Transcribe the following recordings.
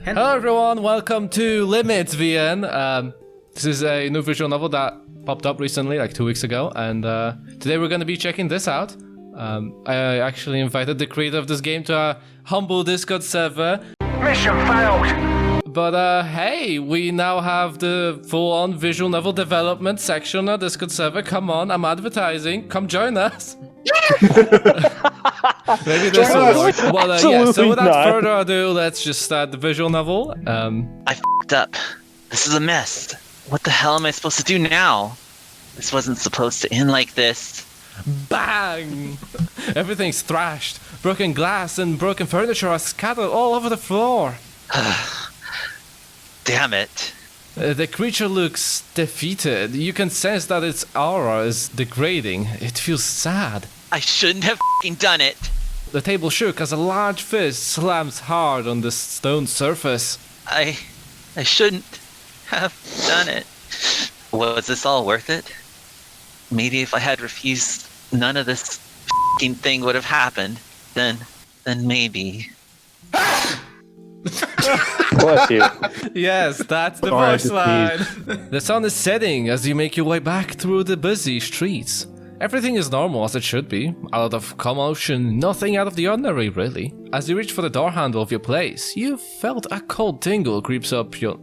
Hello everyone, welcome to Limits FVN. This is a new visual novel that popped up recently, like 2 weeks ago, and today we're going to be checking this out. I actually invited the creator of this game to a humble Discord server. Mission failed! But hey, we now have the full-on visual novel development section on our Discord server. Come on, I'm advertising. Come join us. Maybe this will work. Well, yeah, so without further ado, let's just start the visual novel. I f***ed up. This is a mess. What the hell am I supposed to do now? This wasn't supposed to end like this. Bang! Everything's thrashed. Broken glass and broken furniture are scattered all over the floor. Damn it. The creature looks defeated. You can sense that its aura is degrading. It feels sad. I shouldn't have f***ing done it. The table shook as a large fist slams hard on the stone surface. I shouldn't have done it. Was this all worth it? Maybe if I had refused, none of this f***ing thing would have happened. Then maybe. Bless you. Yes, that's the first line. The sun is setting as you make your way back through the busy streets. Everything is normal as it should be. A lot of commotion, nothing out of the ordinary really. As you reach for the door handle of your place, you felt a cold tingle creeps up your...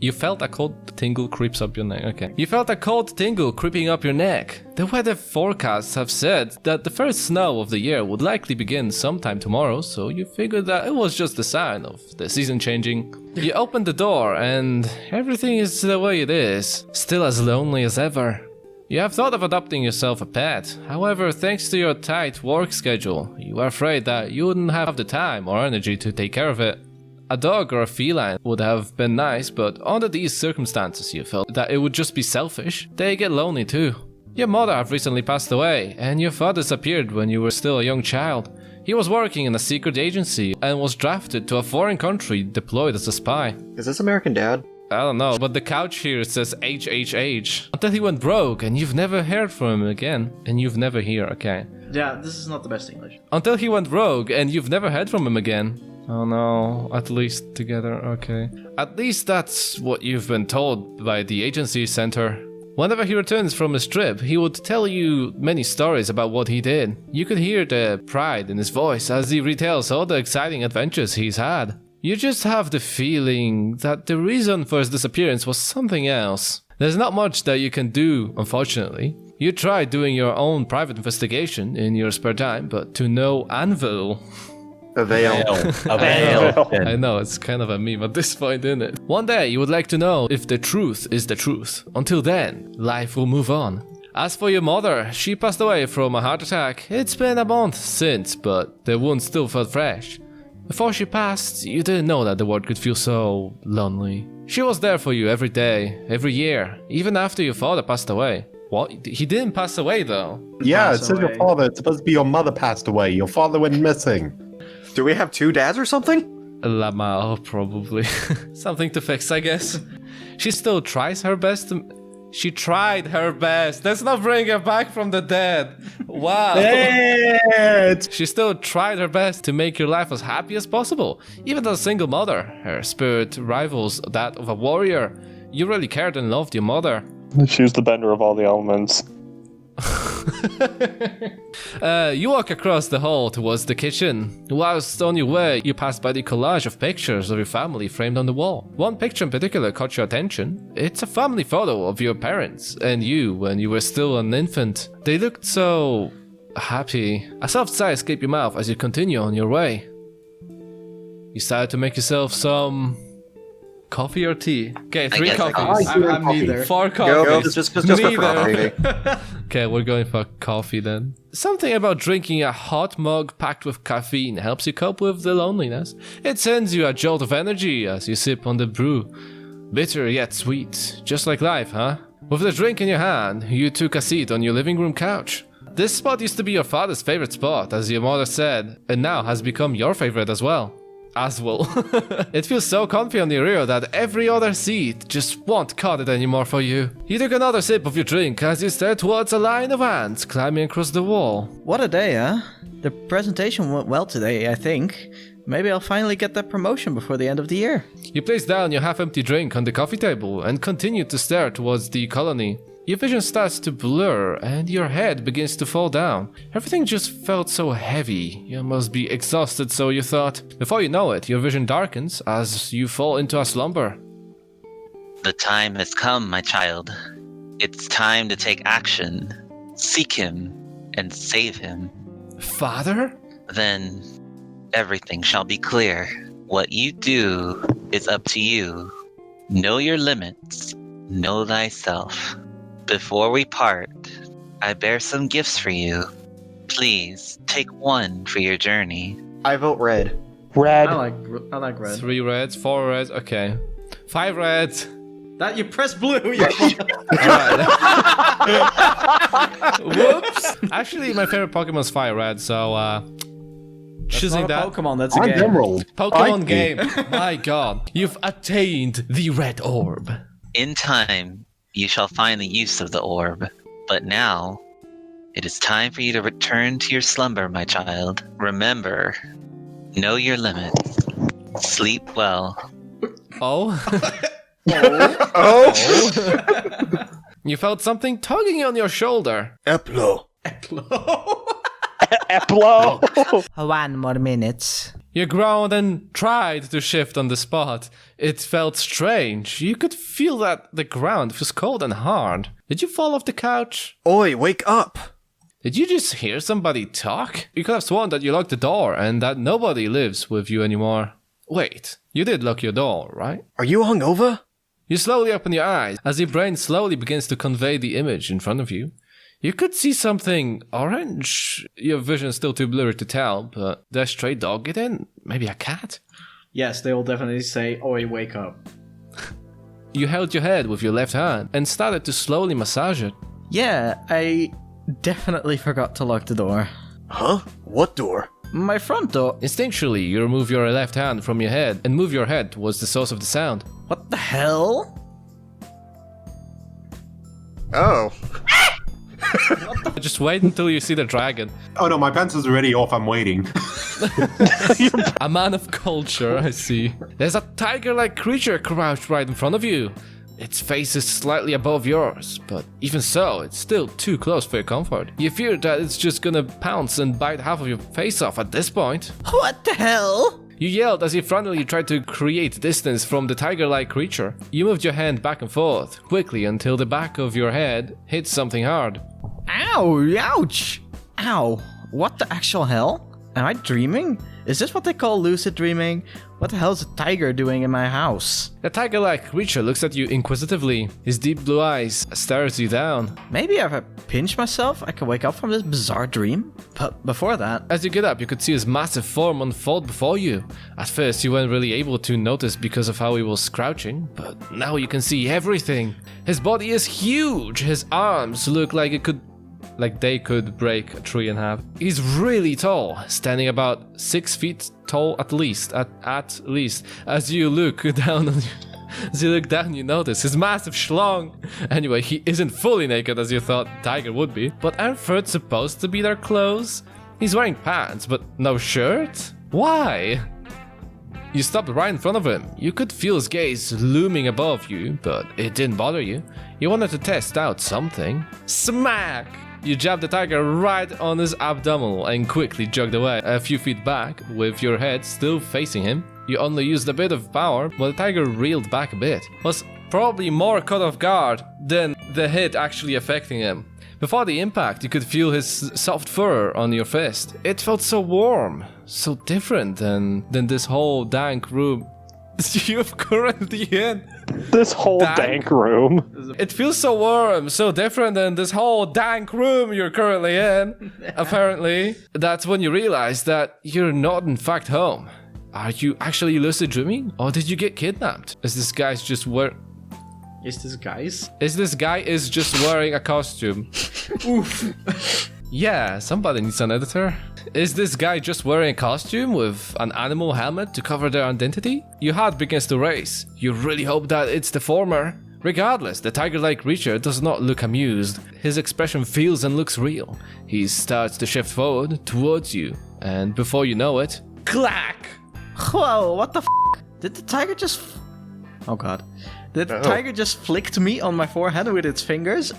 You felt a cold tingle creeps up your neck, okay. You felt a cold tingle creeping up your neck. The weather forecasts have said that the first snow of the year would likely begin sometime tomorrow, so you figured that it was just a sign of the season changing. You open the door and everything is the way it is, still as lonely as ever. You have thought of adopting yourself a pet, however, thanks to your tight work schedule, you are afraid that you wouldn't have the time or energy to take care of it. A dog or a feline would have been nice, but under these circumstances you felt that it would just be selfish. They get lonely too. Your mother have recently passed away, and your father disappeared when you were still a young child. He was working in a secret agency and was drafted to a foreign country deployed as a spy. Is this American Dad? I don't know, but the couch here says HHH. Until he went broke and you've never heard from him again. And you've never hear, okay. Yeah, this is not the best English. Until he went rogue and you've never heard from him again. Oh no, at least together, okay. At least that's what you've been told by the agency center. Whenever he returns from his trip, he would tell you many stories about what he did. You could hear the pride in his voice as he retells all the exciting adventures he's had. You just have the feeling that the reason for his disappearance was something else. There's not much that you can do, unfortunately. You tried doing your own private investigation in your spare time, but to no avail. I know, it's kind of a meme at this point, isn't it? One day you would like to know if the truth is the truth. Until then, life will move on. As for your mother, she passed away from a heart attack. It's been a month since, but the wound still felt fresh. Before she passed, you didn't know that the world could feel so lonely. She was there for you every day, every year, even after your father passed away. What? He didn't pass away though. Yeah, it says your father. It's supposed to be your mother passed away. Your father went missing. Do we have two dads or something? Lamau, probably. Something to fix, I guess. She still tries her best to... She tried her best. Let's not bring her back from the dead. Wow. She still tried her best to make your life as happy as possible. Even as a single mother, her spirit rivals that of a warrior. You really cared and loved your mother. She was the bender of all the elements. You walk across the hall towards the kitchen. Whilst on your way, you pass by the collage of pictures of your family framed on the wall. One picture in particular caught your attention. It's a family photo of your parents and you when you were still an infant. They looked so... happy. A soft sigh escaped your mouth as you continue on your way. You started to make yourself some... coffee or tea? Okay, 3 coffees. I'm neither. 4 coffees. Just go for coffee. Okay, we're going for coffee then. Something about drinking a hot mug packed with caffeine helps you cope with the loneliness. It sends you a jolt of energy as you sip on the brew. Bitter yet sweet, just like life, huh? With the drink in your hand, you took a seat on your living room couch. This spot used to be your father's favorite spot, as your mother said, and now has become your favorite as well. It feels so comfy on your rear that every other seat just won't cut it anymore for you. You took another sip of your drink as you stared towards a line of ants climbing across the wall. What a day, huh? The presentation went well today, I think. Maybe I'll finally get that promotion before the end of the year. You place down your half-empty drink on the coffee table and continue to stare towards the colony. Your vision starts to blur and your head begins to fall down. Everything just felt so heavy. You must be exhausted, so you thought. Before you know it, your vision darkens as you fall into a slumber. The time has come, my child. It's time to take action. Seek him and save him. Father? Then everything shall be clear. What you do is up to you. Know your limits. Know thyself. Before we part, I bear some gifts for you. Please take one for your journey. I vote red. I like red. 3 reds, 4 reds, okay. 5 reds. That you press blue. You Alright. Whoops. Actually, my favorite Pokemon is Fire Red, so choosing not a that. Pokemon. That's a I'm game. Emerald. Pokemon game. My god. You've attained the red orb. In time, you shall find the use of the orb. But now, it is time for you to return to your slumber, my child. Remember, know your limits. Sleep well. Oh? Oh! You felt something tugging on your shoulder. Eplo. One more minute. You groaned and tried to shift on the spot. It felt strange. You could feel that the ground was cold and hard. Did you fall off the couch? Oi, wake up! Did you just hear somebody talk? You could have sworn that you locked the door and that nobody lives with you anymore. Wait, you did lock your door, right? Are you hungover? You slowly open your eyes as your brain slowly begins to convey the image in front of you. You could see something orange. Your vision is still too blurry to tell, but did a stray dog get in? Maybe a cat? Yes, they will definitely say, "Oi, wake up." You held your head with your left hand and started to slowly massage it. Yeah, I definitely forgot to lock the door. Huh? What door? My front door. Instinctually, you remove your left hand from your head and move your head towards the source of the sound. What the hell? Oh. Just wait until you see the dragon. Oh no, my pencil's already off. I'm waiting. A man of culture, I see. There's a tiger-like creature crouched right in front of you. Its face is slightly above yours, but even so, it's still too close for your comfort. You fear that it's just gonna pounce and bite half of your face off at this point. What the hell? You yelled as you frontally tried to create distance from the tiger-like creature. You moved your hand back and forth, quickly until the back of your head hit something hard. Ow! Ouch! Ow! What the actual hell? Am I dreaming? Is this what they call lucid dreaming? What the hell is a tiger doing in my house? The tiger-like creature looks at you inquisitively. His deep blue eyes stares you down. Maybe if I pinch myself, I can wake up from this bizarre dream? But before that... As you get up, you could see his massive form unfold before you. At first, you weren't really able to notice because of how he was crouching, but now you can see everything. His body is huge. His arms look like they could break a tree in half. He's really tall, standing about 6 feet tall at least. At least. As you look down, you notice his massive schlong. Anyway, he isn't fully naked as you thought Tiger would be. But aren't furs supposed to be their clothes? He's wearing pants, but no shirt? Why? You stopped right in front of him. You could feel his gaze looming above you, but it didn't bother you. You wanted to test out something. Smack! You jabbed the tiger right on his abdominal and quickly jogged away a few feet back with your head still facing him. You only used a bit of power, but the tiger reeled back a bit. Was probably more caught off guard than the hit actually affecting him. Before the impact, you could feel his soft fur on your fist. It felt so warm, so different than this whole dank room you're currently in. This whole dank room. It feels so warm, so different than this whole dank room you're currently in. Apparently, that's when you realize that you're not in fact home. Are you actually lucid dreaming? Or did you get kidnapped? Is this guy just wearing a costume? Oof. Yeah, somebody needs an editor. Is this guy just wearing a costume with an animal helmet to cover their identity? Your heart begins to race. You really hope that it's the former. Regardless, the tiger-like creature does not look amused. His expression feels and looks real. He starts to shift forward towards you, and before you know it, clack! Whoa, what the f? Did the tiger just... Oh god. Did the tiger just flicked me on my forehead with its fingers?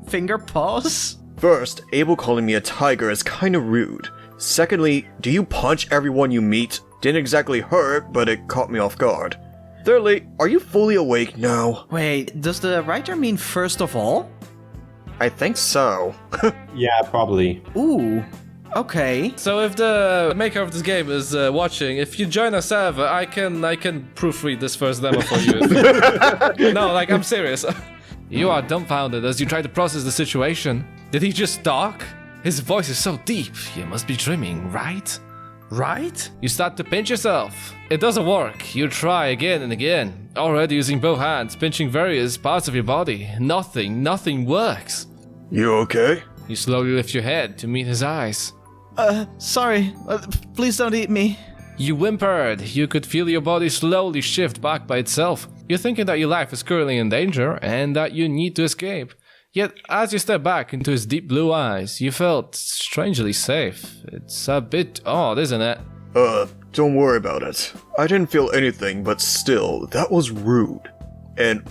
Finger paws? First, Abel calling me a tiger is kinda rude. Secondly, do you punch everyone you meet? Didn't exactly hurt, but it caught me off guard. Thirdly, are you fully awake now? Wait, does the writer mean first of all? I think so. Yeah, probably. Ooh, okay. So if the maker of this game is watching, if you join a server, I can proofread this first demo for you. No, like, I'm serious. You are dumbfounded as you try to process the situation. Did he just talk? His voice is so deep. You must be dreaming, right? Right? You start to pinch yourself. It doesn't work. You try again and again. Already using both hands, pinching various parts of your body. Nothing works. You okay? You slowly lift your head to meet his eyes. Sorry. Please don't eat me. You whimpered. You could feel your body slowly shift back by itself. You're thinking that your life is currently in danger and that you need to escape. Yet, as you step back into his deep blue eyes, you felt strangely safe. It's a bit odd, isn't it? Don't worry about it. I didn't feel anything, but still, that was rude. And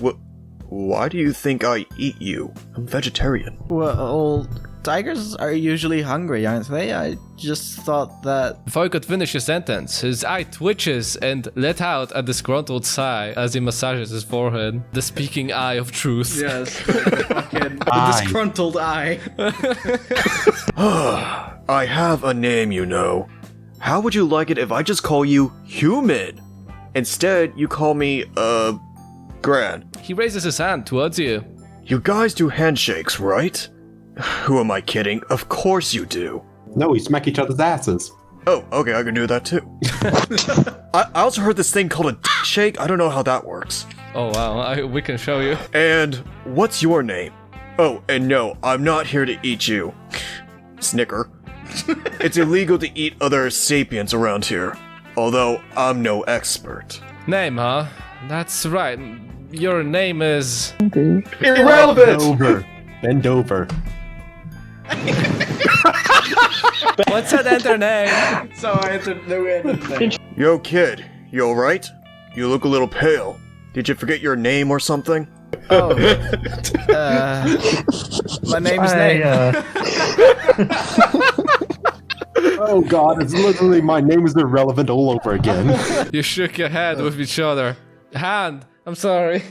why do you think I eat you? I'm vegetarian. Well, tigers are usually hungry, aren't they? I just thought that... Before he could finish his sentence, his eye twitches and let out a disgruntled sigh as he massages his forehead. The speaking eye of truth. Yes, fucking disgruntled eye. I have a name, you know. How would you like it if I just call you Human? Instead, you call me, Gran. He raises his hand towards you. You guys do handshakes, right? Who am I kidding? Of course you do. No, we smack each other's asses. Oh, okay, I can do that too. I also heard this thing called a dick shake. I don't know how that works. Oh wow, we can show you. And what's your name? Oh, and no, I'm not here to eat you. Snicker. It's illegal to eat other sapiens around here. Although, I'm no expert. Name, huh? That's right. Your name is... Irrelevant! Bend over. What's that enter name? So I had to do it. Yo, kid. You alright? You look a little pale. Did you forget your name or something? Oh. My name is Nate. Oh god, it's literally my name is irrelevant all over again. You shook your head with each other. I'm sorry.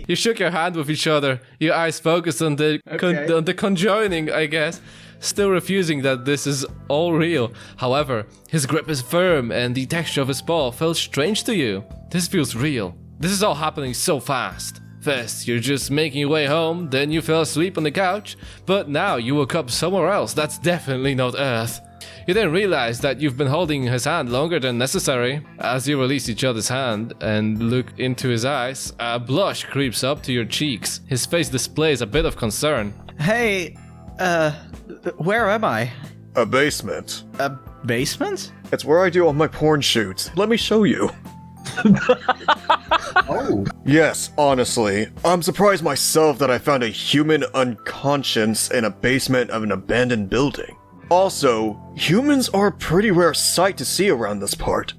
You shook your hand with each other. Your eyes focused on the conjoining, I guess. Still refusing that this is all real. However, his grip is firm and the texture of his paw felt strange to you. This feels real. This is all happening so fast. First, you're just making your way home, then you fell asleep on the couch, but now you woke up somewhere else. That's definitely not Earth. You then realize that you've been holding his hand longer than necessary. As you release each other's hand and look into his eyes, a blush creeps up to your cheeks. His face displays a bit of concern. Hey, where am I? A basement. A basement? It's where I do all my porn shoots. Let me show you. Oh. Yes, honestly. I'm surprised myself that I found a human unconscious in a basement of an abandoned building. Also, humans are a pretty rare sight to see around this part.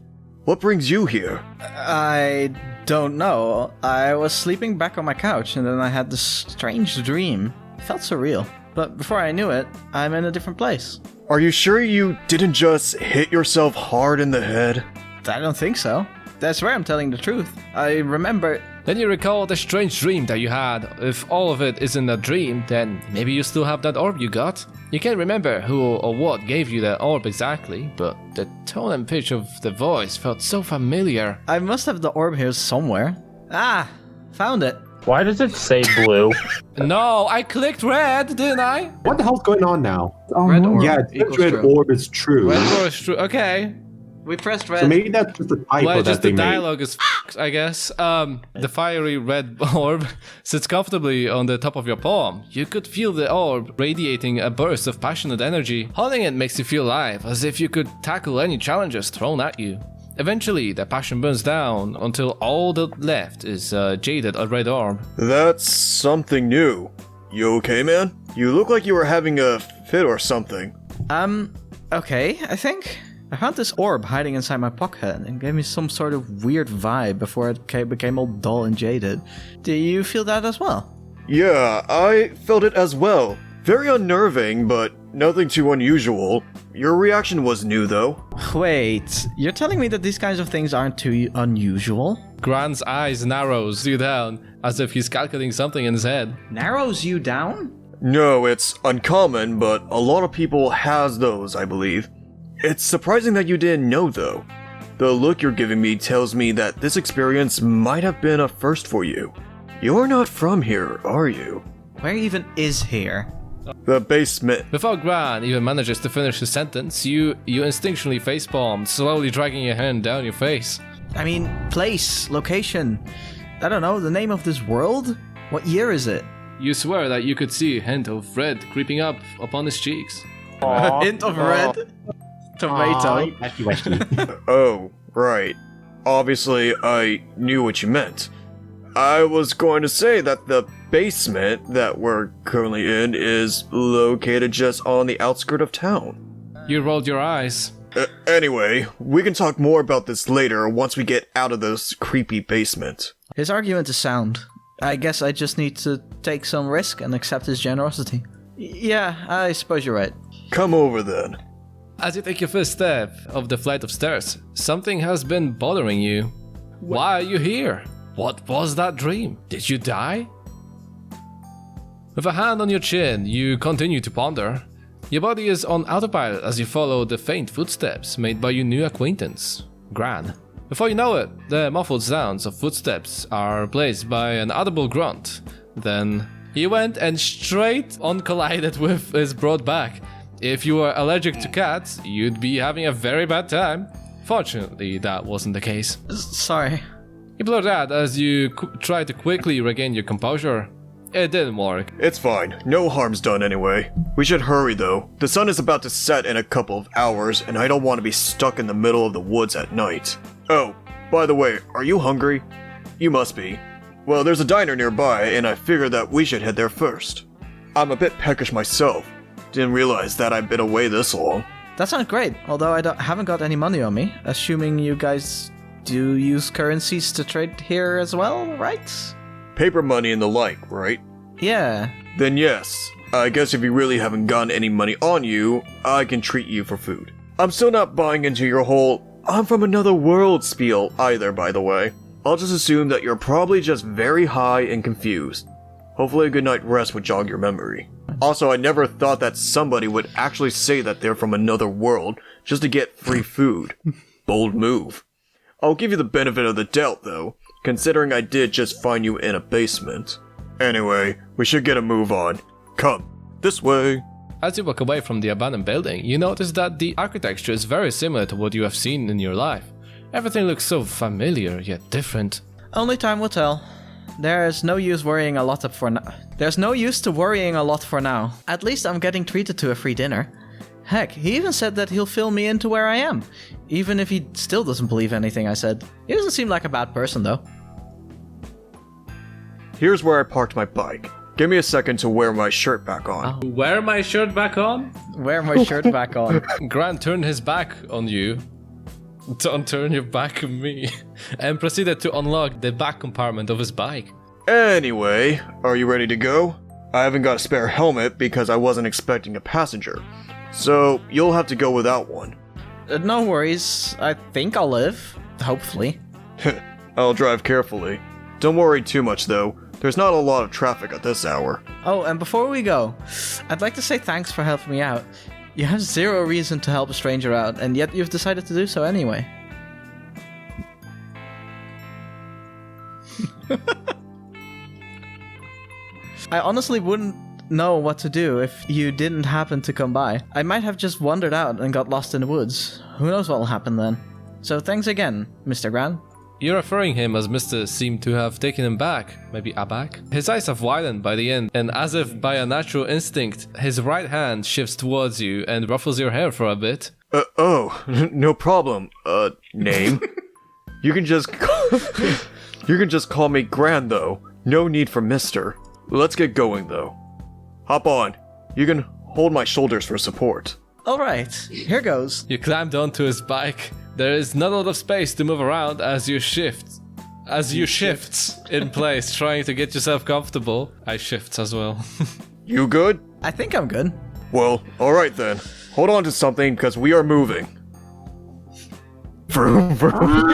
What brings you here? I don't know. I was sleeping back on my couch and then I had this strange dream. It felt surreal. But before I knew it, I'm in a different place. Are you sure you didn't just hit yourself hard in the head? I don't think so. That's where I'm telling the truth. I remember... Then you recall the strange dream that you had. If all of it isn't a dream, then maybe you still have that orb you got. You can't remember who or what gave you the orb exactly, but the tone and pitch of the voice felt so familiar. I must have the orb here somewhere. Ah, found it. Why does it say blue? No, I clicked red, didn't I? What the hell's going on now? Red orb Yeah, it equals says red true. orb is true. Red or is true. Okay. We pressed red. So maybe that's just a typo Well, that just they the made. dialogue is I guess. The fiery red orb sits comfortably on the top of your palm. You could feel the orb radiating a burst of passionate energy. Holding it makes you feel alive, as if you could tackle any challenges thrown at you. Eventually, the passion burns down until all that's left is a jaded red orb. That's something new. You okay, man? You look like you were having a fit or something. Okay, I think. I found this orb hiding inside my pocket and gave me some sort of weird vibe before it became all dull and jaded. Do you feel that as well? Yeah, I felt it as well. Very unnerving, but nothing too unusual. Your reaction was new, though. Wait, you're telling me that these kinds of things aren't too unusual? Grant's eyes narrows you down, as if he's calculating something in his head. Narrows you down? No, it's uncommon, but a lot of people has those, I believe. It's surprising that you didn't know, though. The look you're giving me tells me that this experience might have been a first for you. You're not from here, are you? Where even is here? The basement. Before Grant even manages to finish his sentence, you instinctually facepalm, slowly dragging your hand down your face. I mean, place, location. I don't know, the name of this world? What year is it? You swear that you could see a hint of red creeping up upon his cheeks. A hint of red? Tomato. Oh, right. Obviously, I knew what you meant. I was going to say that the basement that we're currently in is located just on the outskirts of town. You rolled your eyes. Anyway, we can talk more about this later once we get out of this creepy basement. His argument is sound. I guess I just need to take some risk and accept his generosity. Yeah, I suppose you're right. Come over then. As you take your first step of the flight of stairs, something has been bothering you. Why are you here? What was that dream? Did you die? With a hand on your chin, you continue to ponder. Your body is on autopilot as you follow the faint footsteps made by your new acquaintance, Gran. Before you know it, the muffled sounds of footsteps are replaced by an audible grunt. Then he went and straight on collided with his broad back. If you were allergic to cats, you'd be having a very bad time. Fortunately, that wasn't the case. Sorry. You blurred out as you tried to quickly regain your composure. It didn't work. It's fine. No harm's done anyway. We should hurry though. The sun is about to set in a couple of hours, and I don't want to be stuck in the middle of the woods at night. Oh, by the way, are you hungry? You must be. Well, there's a diner nearby, and I figured that we should head there first. I'm a bit peckish myself. Didn't realize that I'd been away this long. That sounds great, although I haven't got any money on me, assuming you guys do use currencies to trade here as well, right? Paper money and the like, right? Yeah. Then yes. I guess if you really haven't gotten any money on you, I can treat you for food. I'm still not buying into your whole "I'm from another world" spiel either, by the way. I'll just assume that you're probably just very high and confused. Hopefully a good night rest would jog your memory. Also, I never thought that somebody would actually say that they're from another world just to get free food. Bold move. I'll give you the benefit of the doubt, though, considering I did just find you in a basement. Anyway, we should get a move on. Come, this way. As you walk away from the abandoned building, you notice that the architecture is very similar to what you have seen in your life. Everything looks so familiar, yet different. Only time will tell. There's no use worrying a lot for now. There's no use to worrying a lot for now. At least I'm getting treated to a free dinner. Heck, he even said that he'll fill me into where I am. Even if he still doesn't believe anything I said. He doesn't seem like a bad person, though. Here's where I parked my bike. Give me a second to wear my shirt back on. Wear my shirt back on? Wear my shirt back on. Grant turned his back on you. Don't turn your back on me. And proceeded to unlock the back compartment of his bike. Anyway, are you ready to go? I haven't got a spare helmet because I wasn't expecting a passenger. So, you'll have to go without one. No worries. I think I'll live. Hopefully. I'll drive carefully. Don't worry too much though. There's not a lot of traffic at this hour. Oh, and before we go, I'd like to say thanks for helping me out. You have zero reason to help a stranger out, and yet you've decided to do so anyway. I honestly wouldn't know what to do if you didn't happen to come by. I might have just wandered out and got lost in the woods. Who knows what will happen then. So thanks again, Mr. Gran. You're referring him as Mr. seemed to have taken him back, maybe aback. His eyes have widened by the end, and as if by a natural instinct, his right hand shifts towards you and ruffles your hair for a bit. No problem. Name? You can just call me Gran though. No need for Mr. Let's get going though. Hop on. You can hold my shoulders for support. Alright, here goes. You climbed onto his bike. There is not a lot of space to move around as you shift in place, trying to get yourself comfortable. I shift as well. You good? I think I'm good. Well, alright then. Hold on to something, because we are moving. Vroom, vroom.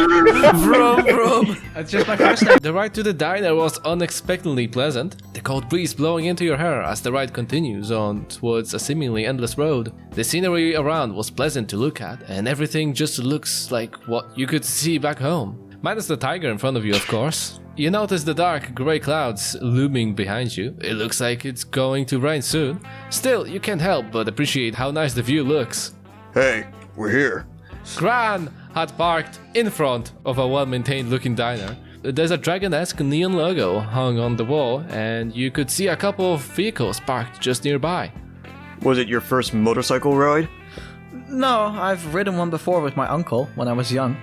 Vroom, vroom. That's just my first time. The ride to the diner was unexpectedly pleasant. The cold breeze blowing into your hair as the ride continues on towards a seemingly endless road. The scenery around was pleasant to look at, and everything just looks like what you could see back home. Minus the tiger in front of you, of course. You notice the dark grey clouds looming behind you. It looks like it's going to rain soon. Still, you can't help but appreciate how nice the view looks. Hey, we're here. Gran had parked in front of a well-maintained looking diner. There's a dragon-esque neon logo hung on the wall, and you could see a couple of vehicles parked just nearby. Was it your first motorcycle ride? No, I've ridden one before with my uncle when I was young.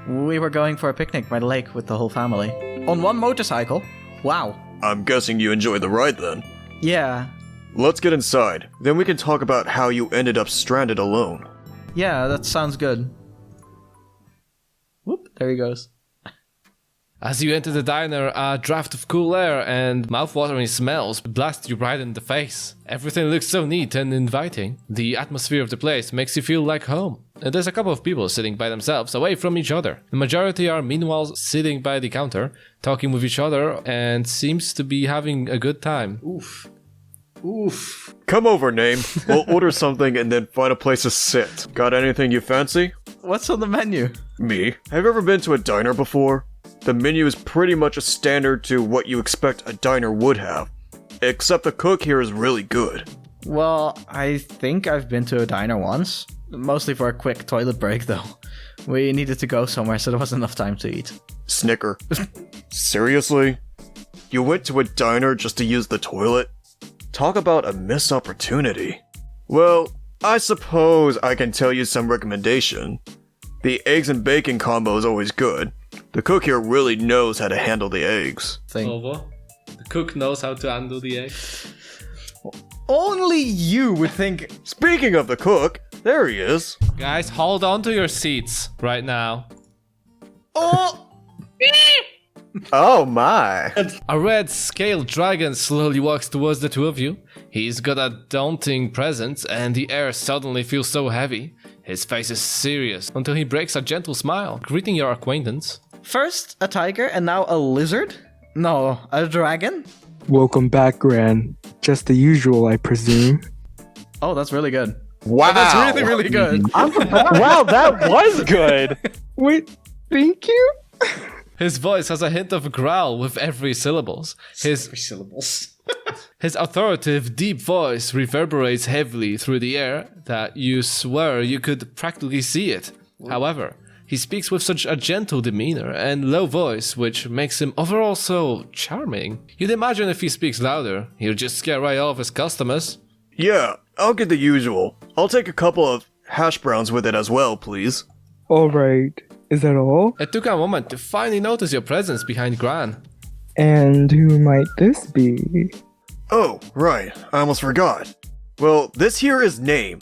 We were going for a picnic by the lake with the whole family. On one motorcycle? Wow. I'm guessing you enjoyed the ride then. Yeah. Let's get inside. Then we can talk about how you ended up stranded alone. Yeah, that sounds good. Whoop, there he goes. As you enter the diner, a draft of cool air and mouth-watering smells blast you right in the face. Everything looks so neat and inviting. The atmosphere of the place makes you feel like home. And there's a couple of people sitting by themselves, away from each other. The majority are meanwhile sitting by the counter, talking with each other, and seems to be having a good time. Oof. Oof. Come over, Name. We'll order something and then find a place to sit. Got anything you fancy? What's on the menu? Me? Have you ever been to a diner before? The menu is pretty much a standard to what you expect a diner would have. Except the cook here is really good. Well, I think I've been to a diner once. Mostly for a quick toilet break, though. We needed to go somewhere, so there wasn't enough time to eat. Snicker. Seriously? You went to a diner just to use the toilet? Talk about a missed opportunity. Well, I suppose I can tell you some recommendation. The eggs and bacon combo is always good. The cook here really knows how to handle the eggs. Over. The cook knows how to handle the eggs. Only you would think... Speaking of the cook, there he is. Guys, hold on to your seats right now. Oh! Oh my. A red scaled dragon slowly walks towards the two of you. He's got a daunting presence, and the air suddenly feels so heavy. His face is serious until he breaks a gentle smile, greeting your acquaintance. First a tiger and now a lizard? No, a dragon? Welcome back, Gran. Just the usual, I presume. Oh, that's really good. Wow. That's really, really good. Wow, that was good. Wait, thank you? His voice has a hint of a growl with every syllables. His authoritative, deep voice reverberates heavily through the air that you swear you could practically see it. However, he speaks with such a gentle demeanor and low voice, which makes him overall so charming. You'd imagine if he speaks louder, he'll just scare right all of his customers. Yeah, I'll get the usual. I'll take a couple of hash browns with it as well, please. Alright, is that all? It took a moment to finally notice your presence behind Gran. And who might this be? Oh, right. I almost forgot. Well, this here is Name.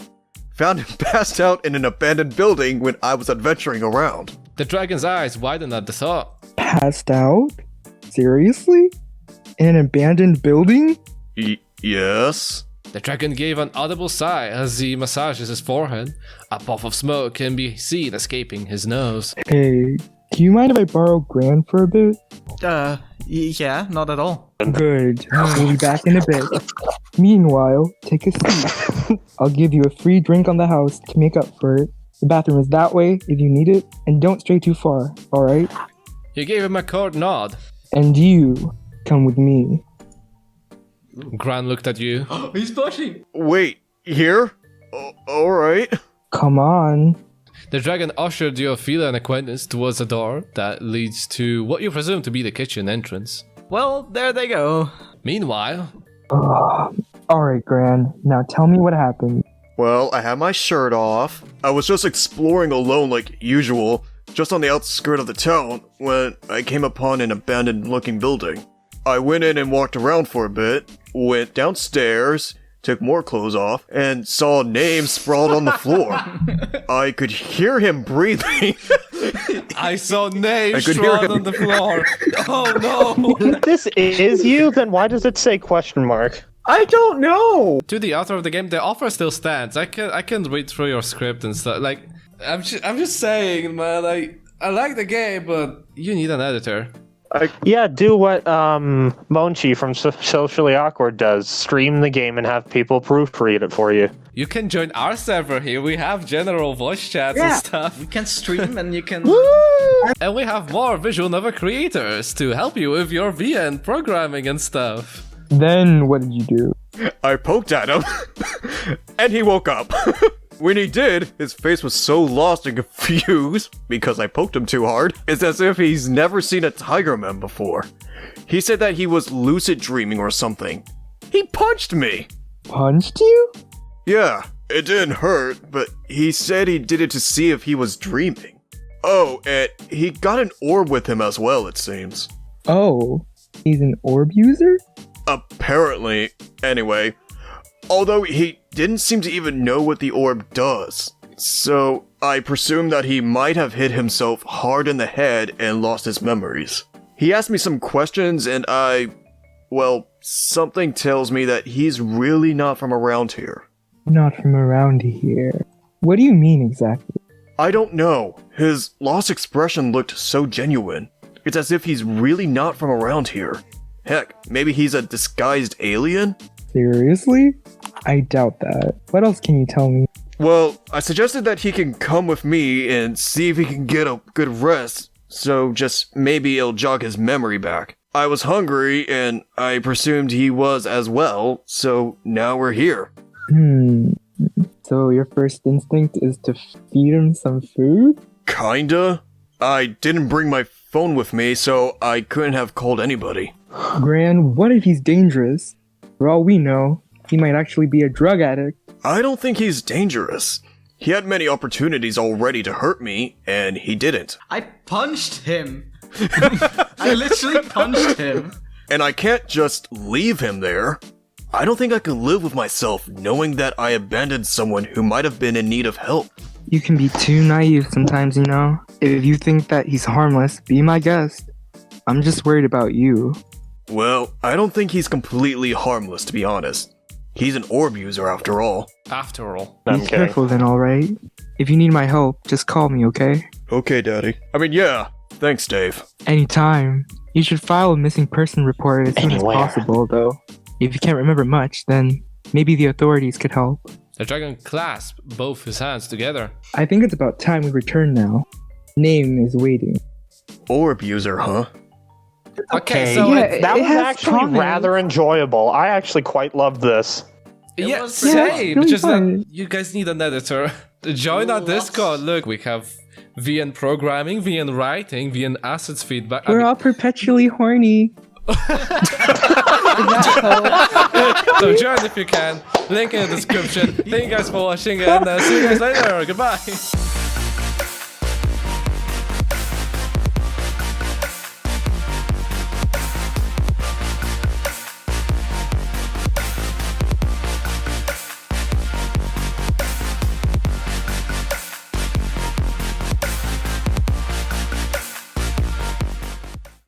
Found him passed out in an abandoned building when I was adventuring around. The dragon's eyes widen at the thought. Passed out? Seriously? In an abandoned building? Yes? The dragon gave an audible sigh as he massages his forehead. A puff of smoke can be seen escaping his nose. Hey, do you mind if I borrow Gran for a bit? Yeah, not at all. Good. We'll be back in a bit. Meanwhile, take a seat. I'll give you a free drink on the house to make up for it. The bathroom is that way if you need it, and don't stray too far, alright? You gave him a cold nod. And you, come with me. Gran looked at you. He's blushing. Wait, here? Alright. Come on. The dragon ushered your feline acquaintance towards a door that leads to what you presume to be the kitchen entrance. Well, there they go. Meanwhile, Alright, Gran. Now tell me what happened. Well, I had my shirt off. I was just exploring alone like usual, just on the outskirts of the town, when I came upon an abandoned looking building. I went in and walked around for a bit, went downstairs, took more clothes off, and saw a name sprawled on the floor. I could hear him breathing. I saw names I could hear drawn him. on the floor. Oh no! If this is you, then why does it say question mark? I don't know. To the author of the game, the offer still stands. I can read through your script and stuff. Like, I'm just saying, man. I like the game, but you need an editor. Yeah, do what Monchi from Socially Awkward does. Stream the game and have people proofread it for you. You can join our server here. We have general voice chats and stuff. You can stream and you can... And we have more visual novel creators to help you with your VN programming and stuff. Then what did you do? I poked at him, and he woke up. When he did, his face was so lost and confused, because I poked him too hard, it's as if he's never seen a tiger man before. He said that he was lucid dreaming or something. He punched me! Punched you? Yeah, it didn't hurt, but he said he did it to see if he was dreaming. Oh, and he got an orb with him as well, it seems. Oh, he's an orb user? Apparently. Anyway, although he didn't seem to even know what the orb does. So, I presume that he might have hit himself hard in the head and lost his memories. He asked me some questions and well, something tells me that he's really not from around here. Not from around here. What do you mean exactly? I don't know. His lost expression looked so genuine. It's as if he's really not from around here. Heck, maybe he's a disguised alien? Seriously? I doubt that. What else can you tell me? Well, I suggested that he can come with me and see if he can get a good rest, so just maybe it'll jog his memory back. I was hungry, and I presumed he was as well, so now we're here. So your first instinct is to feed him some food? Kinda. I didn't bring my phone with me, so I couldn't have called anybody. Gran, what if he's dangerous? For all we know, he might actually be a drug addict. I don't think he's dangerous. He had many opportunities already to hurt me, and he didn't. I punched him. I literally punched him. And I can't just leave him there. I don't think I could live with myself knowing that I abandoned someone who might have been in need of help. You can be too naive sometimes, you know? If you think that he's harmless, be my guest. I'm just worried about you. Well, I don't think he's completely harmless, to be honest. He's an orb user after all. After all. Be careful then, alright? If you need my help, just call me, okay? Okay, Daddy. Yeah. Thanks, Dave. Anytime. You should file a missing person report as soon as possible, though. If you can't remember much, then maybe the authorities could help. The dragon clasped both his hands together. I think it's about time we return now. Name is waiting. Orb user, huh? Okay, so yeah, That it was has actually promise. rather enjoyable. I actually quite loved this. yeah, was same. pretty- really Just that fun. you guys need an editor. Join our Discord. Look, we have VN programming, VN writing, VN assets feedback. We're all perpetually horny. So join if you can. Link in the description. Thank you guys for watching and see you guys later. Goodbye.